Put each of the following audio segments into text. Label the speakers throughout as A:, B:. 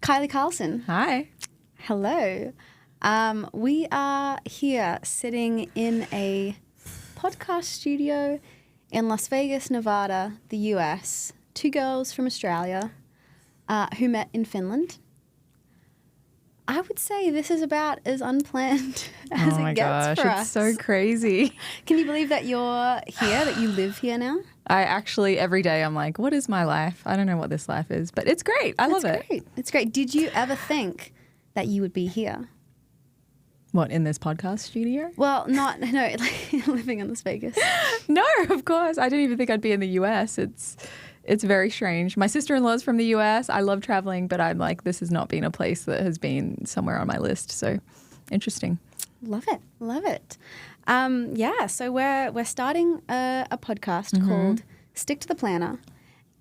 A: Kylie Carlsen.
B: Hi.
A: Hello. We are here sitting in a podcast studio in Las Vegas, Nevada, the US. Two girls from Australia who met in Finland. I would say this is about as unplanned as it gets for us.
B: It's so crazy.
A: Can you believe that you're here, that you live here now?
B: I actually, every day I'm like, what is my life? I don't know what this life is, but it's great. I love it.
A: It's great. Did you ever think that you would be here?
B: What, in this podcast studio?
A: Well, like living in Las Vegas.
B: No, of course. I didn't even think I'd be in the US. It's very strange. My sister-in-law's from the US. I love traveling, but I'm like, this has not been a place that has been somewhere on my list. So interesting.
A: Love it. Love it. So we're starting a podcast called Stick to the Plana,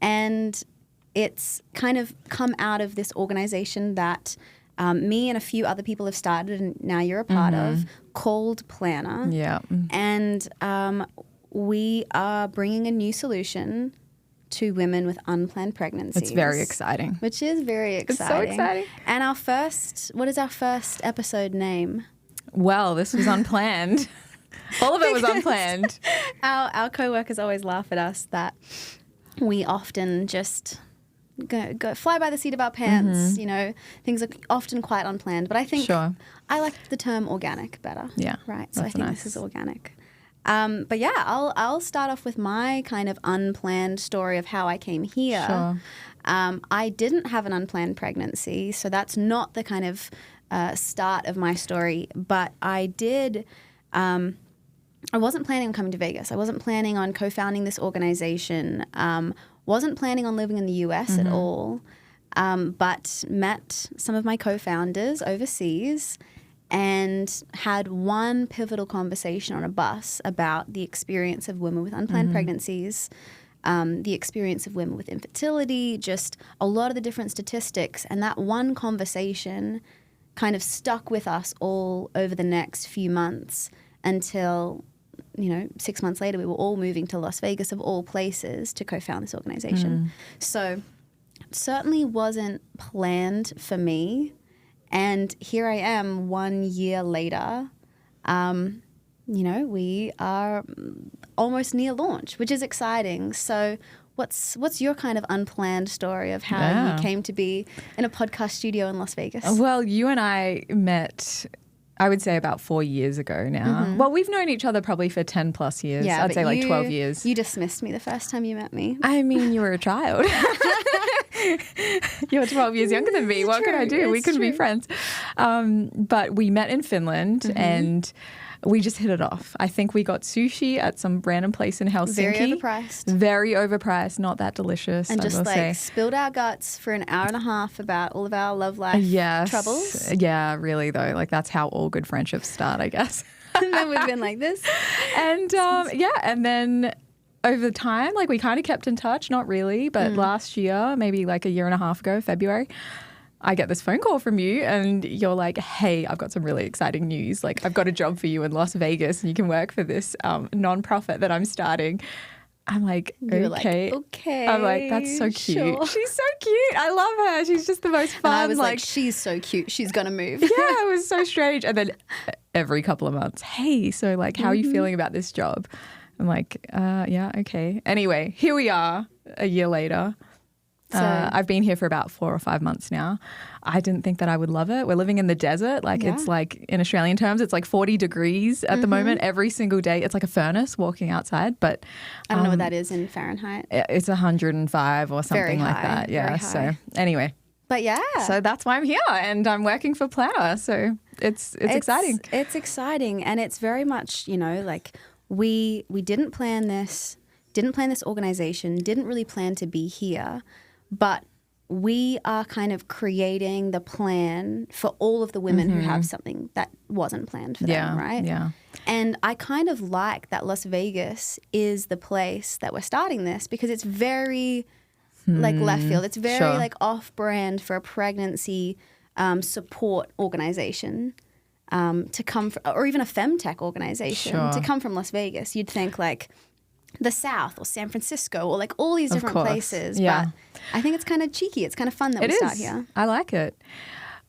A: and it's kind of come out of this organization that me and a few other people have started, and now you're a part of, called Plana.
B: Yeah.
A: And we are bringing a new solution to women with unplanned pregnancies.
B: It's very exciting.
A: Which is very exciting.
B: It's so exciting.
A: And what is our first episode name?
B: Well, this was unplanned. All of it was unplanned.
A: Our co-workers always laugh at us that we often just go fly by the seat of our pants. You know, things are often quite unplanned. But I think I like the term organic better.
B: Yeah.
A: Right. So I think this is organic. But yeah, I'll start off with my kind of unplanned story of how I came here.
B: Sure.
A: I didn't have an unplanned pregnancy, so that's not the kind of start of my story. But I did. I wasn't planning on coming to Vegas. I wasn't planning on co-founding this organization. Wasn't planning on living in the US at all. But met some of my co-founders overseas and had one pivotal conversation on a bus about the experience of women with unplanned pregnancies, the experience of women with infertility, just a lot of the different statistics. And that one conversation kind of stuck with us all over the next few months until, 6 months later, we were all moving to Las Vegas, of all places, to co-found this organization. So it certainly wasn't planned for me. And here I am 1 year later. We are almost near launch, which is exciting. So what's your kind of unplanned story of how you came to be in a podcast studio in Las Vegas?
B: Well, you and I met, I would say, about 4 years ago now. Well, we've known each other probably for 10 plus years.
A: Yeah,
B: I'd say like 12 years.
A: You dismissed me the first time you met me.
B: I mean, you were a child. You're 12 years younger than me. What could I do? We couldn't be friends. But we met in Finland and we just hit it off. I think we got sushi at some random place in Helsinki. Very overpriced, not that delicious.
A: And just spilled our guts for an hour and a half about all of our love life troubles.
B: Yeah, really though. Like that's how all good friendships start, I guess.
A: And then we've been like this.
B: And and then over time, like we kind of kept in touch, not really, but last year, maybe like a year and a half ago, February, I get this phone call from you and you're like, hey, I've got some really exciting news. Like I've got a job for you in Las Vegas and you can work for this nonprofit that I'm starting. I'm like, okay. I'm like, that's so cute.
A: Sure.
B: She's so cute. I love her. She's just the most fun.
A: And I was like, she's so cute. She's going to move.
B: Yeah, it was so strange. And then every couple of months, hey, so like, how are you feeling about this job? I'm like, yeah, okay. Anyway, here we are a year later. So, I've been here for about 4 or 5 months now. I didn't think that I would love it. We're living in the desert. Like it's like in Australian terms, it's like 40 degrees at the moment every single day. It's like a furnace walking outside. But
A: I don't know what that is in Fahrenheit.
B: It's 105 or something like that. Yeah. So anyway.
A: But yeah.
B: So that's why I'm here and I'm working for Plana. So it's exciting.
A: It's exciting. And it's very much, like we didn't plan this organization, didn't really plan to be here. But we are kind of creating the plan for all of the women who have something that wasn't planned for them, right?
B: Yeah.
A: And I kind of like that Las Vegas is the place that we're starting this because it's very like left field. It's very like off-brand for a pregnancy support organization to come from, or even a femtech organization to come from Las Vegas. You'd think like, the South or San Francisco or like all these different places.
B: Yeah.
A: But I think it's kind of cheeky. It's kind of fun that we start here.
B: I like it.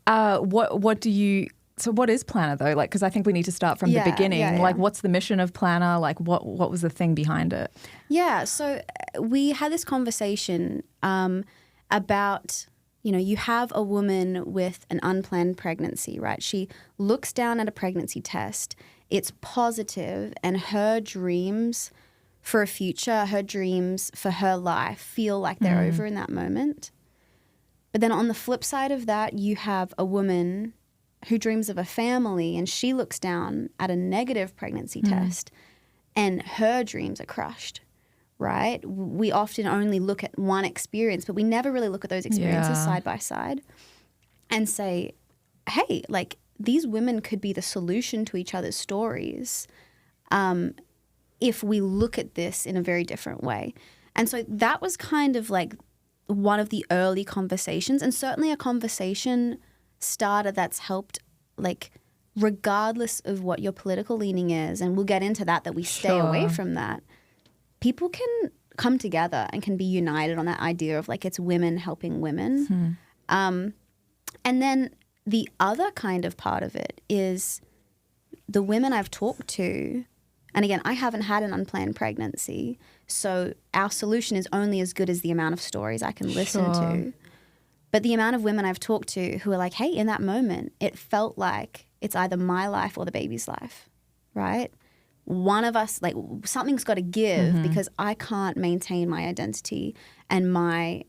B: What is Plana though? Like, because I think we need to start from the beginning.
A: Yeah.
B: Like, what's the mission of Plana? Like, what was the thing behind it?
A: Yeah. So we had this conversation about, you know, you have a woman with an unplanned pregnancy, right? She looks down at a pregnancy test. It's positive, and her dreams for a future, her dreams for her life feel like they're over in that moment. But then on the flip side of that, you have a woman who dreams of a family, and she looks down at a negative pregnancy test and her dreams are crushed, right? We often only look at one experience, but we never really look at those experiences side by side and say, hey, like these women could be the solution to each other's stories if we look at this in a very different way. And so that was kind of like one of the early conversations, and certainly a conversation starter that's helped, like, regardless of what your political leaning is, and we'll get into that we stay away from that, people can come together and can be united on that idea of like it's women helping women. And then the other kind of part of it is the women I've talked to, and again, I haven't had an unplanned pregnancy, so our solution is only as good as the amount of stories I can listen to. But the amount of women I've talked to who are like, hey, in that moment, it felt like it's either my life or the baby's life, right? One of us, like, something's got to give because I can't maintain my identity and my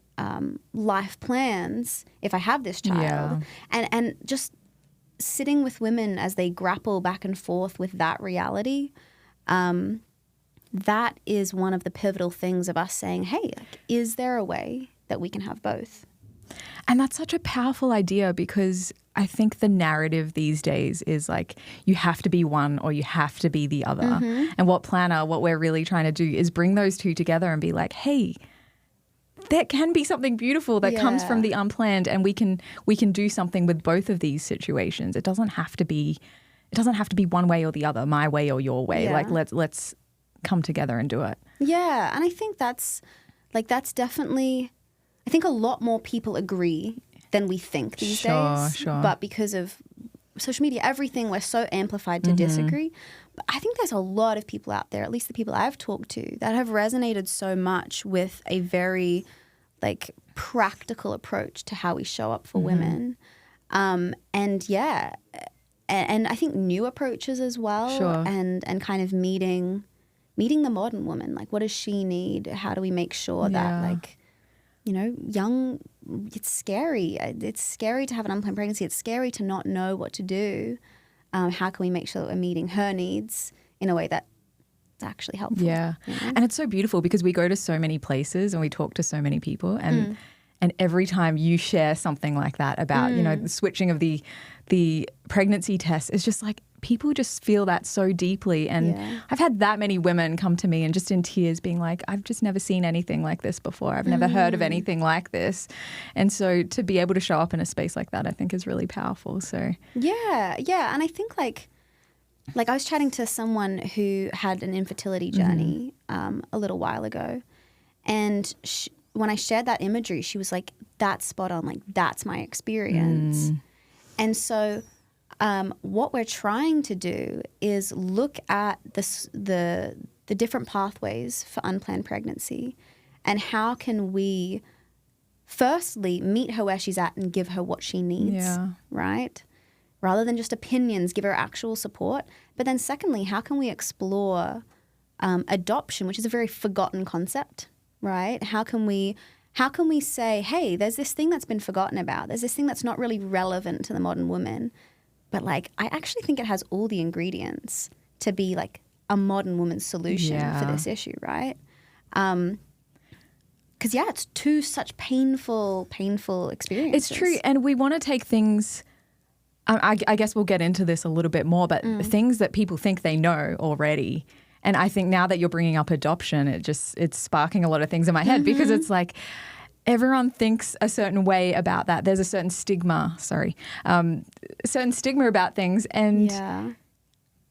A: life plans if I have this child. And just sitting with women as they grapple back and forth with that reality, that is one of the pivotal things of us saying, hey, like, is there a way that we can have both?
B: And that's such a powerful idea, because I think the narrative these days is like you have to be one or you have to be the other. And what we're really trying to do is bring those two together and be like, hey, there can be something beautiful that comes from the unplanned, and we can do something with both of these situations. It doesn't have to be one way or the other, my way or your way. Like let's come together and do it. Yeah.
A: And I think that's definitely, I think a lot more people agree than we think these days.
B: Sure.
A: But because of social media, everything, we're so amplified to disagree. But I think there's a lot of people out there, at least the people I've talked to, that have resonated so much with a very like practical approach to how we show up for women. And I think new approaches as well, and kind of meeting the modern woman. Like, what does she need? How do we make sure that, like, you know, it's scary. It's scary to have an unplanned pregnancy. It's scary to not know what to do. How can we make sure that we're meeting her needs in a way that's actually helpful?
B: Yeah.
A: You know?
B: And it's so beautiful because we go to so many places and we talk to so many people, and every time you share something like that about, you know, the switching of the pregnancy test, it's just like people just feel that so deeply. And I've had that many women come to me and just in tears being like, I've just never seen anything like this before. I've never heard of anything like this. And so to be able to show up in a space like that, I think is really powerful. So yeah.
A: And I think like I was chatting to someone who had an infertility journey a little while ago, and when I shared that imagery, she was like, that's spot on. Like, that's my experience. And so what we're trying to do is look at the different pathways for unplanned pregnancy, and how can we firstly meet her where she's at and give her what she needs, right? Rather than just opinions, give her actual support. But then secondly, how can we explore adoption, which is a very forgotten concept, right? How can we say, hey, there's this thing that's been forgotten about. There's this thing that's not really relevant to the modern woman. But like, I actually think it has all the ingredients to be like a modern woman's solution for this issue, right? Because it's two such painful experiences.
B: It's true. And we want to take things, I guess we'll get into this a little bit more, but things that people think they know already. And I think now that you're bringing up adoption, it's sparking a lot of things in my head, because it's like everyone thinks a certain way about that. There's a certain stigma, certain stigma about things. And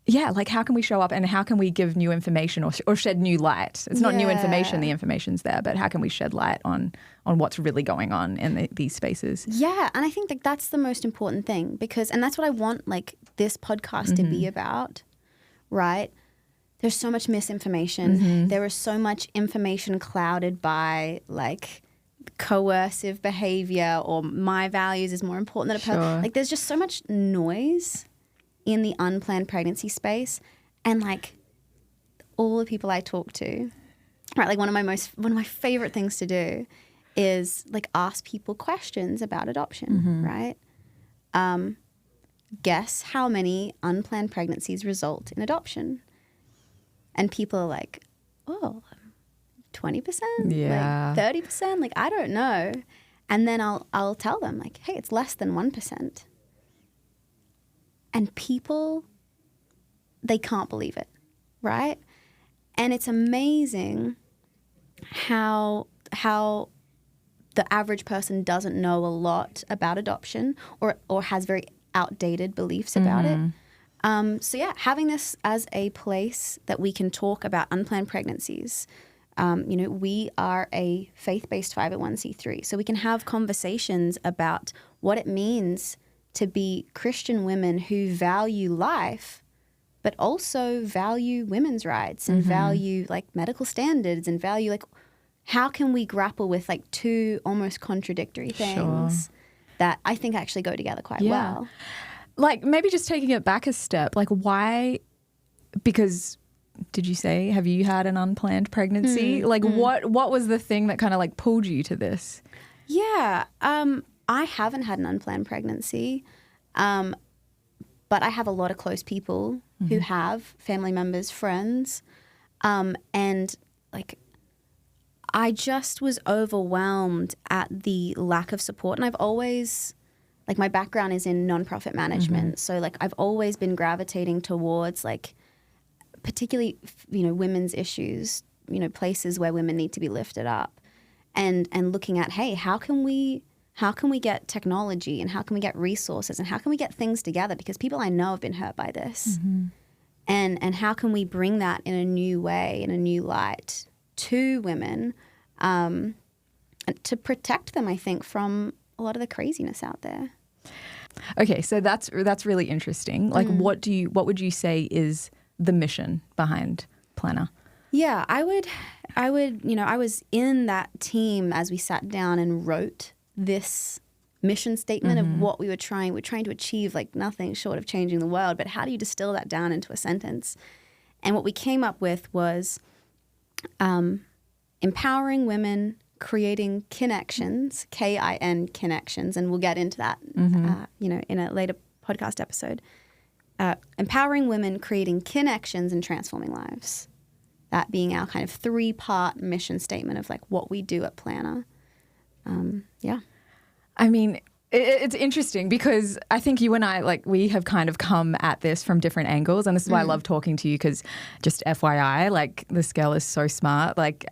B: like how can we show up and how can we give new information or shed new light? It's not new information, the information's there, but how can we shed light on what's really going on in these spaces?
A: Yeah, and I think that that's the most important thing and that's what I want like this podcast to be about, right? There's so much misinformation. There is so much information clouded by like coercive behavior or my values is more important than a person. Like there's just so much noise in the unplanned pregnancy space, and like all the people I talk to, right? Like one of my favorite things to do is like ask people questions about adoption, right? Guess how many unplanned pregnancies result in adoption? And people are like, oh, 20%, like 30%, like I don't know. And then I'll tell them like, hey, it's less than 1%. And people, they can't believe it, right? And it's amazing how the average person doesn't know a lot about adoption or has very outdated beliefs about it. So yeah, having this as a place that we can talk about unplanned pregnancies. We are a faith-based 501c3, so we can have conversations about what it means to be Christian women who value life, but also value women's rights and value like medical standards and value like how can we grapple with like two almost contradictory things that I think actually go together quite well.
B: Like maybe just taking it back a step, like why, because did you say, have you had an unplanned pregnancy? What was the thing that kind of like pulled you to this?
A: Yeah, I haven't had an unplanned pregnancy, but I have a lot of close people who have family members, friends, and like I just was overwhelmed at the lack of support. And I've always, like my background is in nonprofit management, so like I've always been gravitating towards like particularly, women's issues, places where women need to be lifted up and looking at, hey, how can we get technology and how can we get resources and how can we get things together? Because people I know have been hurt by this. And how can we bring that in a new way, in a new light to women and to protect them, I think, from a lot of the craziness out there.
B: Okay, so that's really interesting. Like what would you say is the mission behind Plana?
A: Yeah, I would, I was in that team as we sat down and wrote this mission statement of what we're trying to achieve, like nothing short of changing the world, but how do you distill that down into a sentence? And what we came up with was empowering women, creating kinnections, K-I-N kinnections, and we'll get into that, in a later podcast episode. Empowering women, creating kinnections, and transforming lives. That being our kind of 3-part mission statement of like what we do at Plana.
B: I mean, it's interesting because I think you and I, like, we have kind of come at this from different angles, and this is why I love talking to you because just FYI, like, this girl is so smart, like,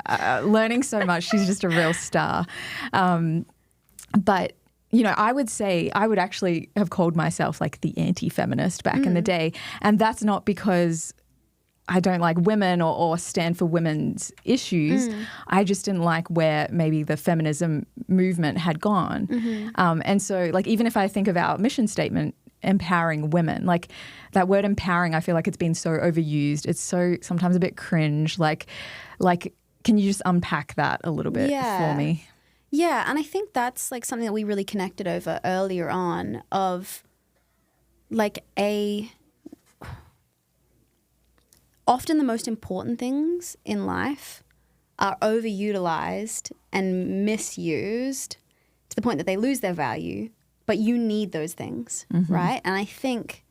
B: learning so much. She's just a real star. But I would say I would actually have called myself like the anti-feminist back in the day. And that's not because I don't like women or stand for women's issues. I just didn't like where maybe the feminism movement had gone. And so like even if I think of our mission statement, empowering women, like that word empowering, I feel like it's been so overused. It's so sometimes a bit cringe. Like can you just unpack that a little bit for me?
A: Yeah, and I think that's like something that we really connected over earlier on of like often the most important things in life are overutilized and misused to the point that they lose their value, but you need those things, right? And I think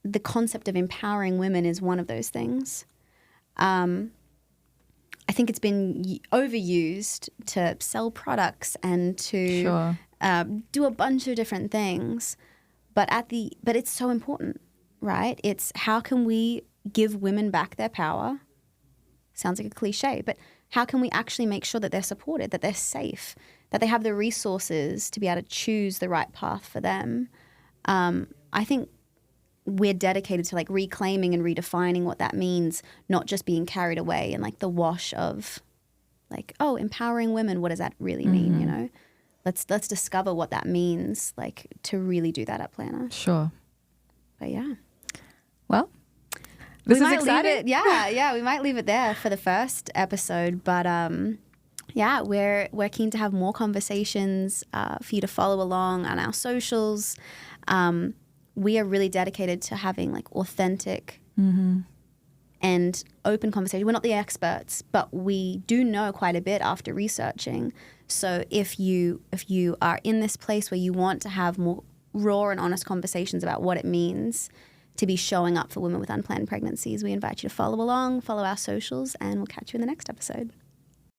A: the concept of empowering women is one of those things. I think it's been overused to sell products and to do a bunch of different things, but it's so important, right? It's how can we give women back their power? Sounds like a cliche, but how can we actually make sure that they're supported, that they're safe, that they have the resources to be able to choose the right path for them? I think, we're dedicated to like reclaiming and redefining what that means, not just being carried away in like the wash of like, oh, empowering women. What does that really mean? You know, let's discover what that means, like to really do that at Plana.
B: Sure.
A: But yeah.
B: Well, this is
A: Leave
B: exciting.
A: it, we might leave it there for the first episode. But yeah, we're keen to have more conversations for you to follow along on our socials. We are really dedicated to having like authentic and open conversation. We're not the experts, but we do know quite a bit after researching. So if you are in this place where you want to have more raw and honest conversations about what it means to be showing up for women with unplanned pregnancies, we invite you to follow along, follow our socials, and we'll catch you in the next episode.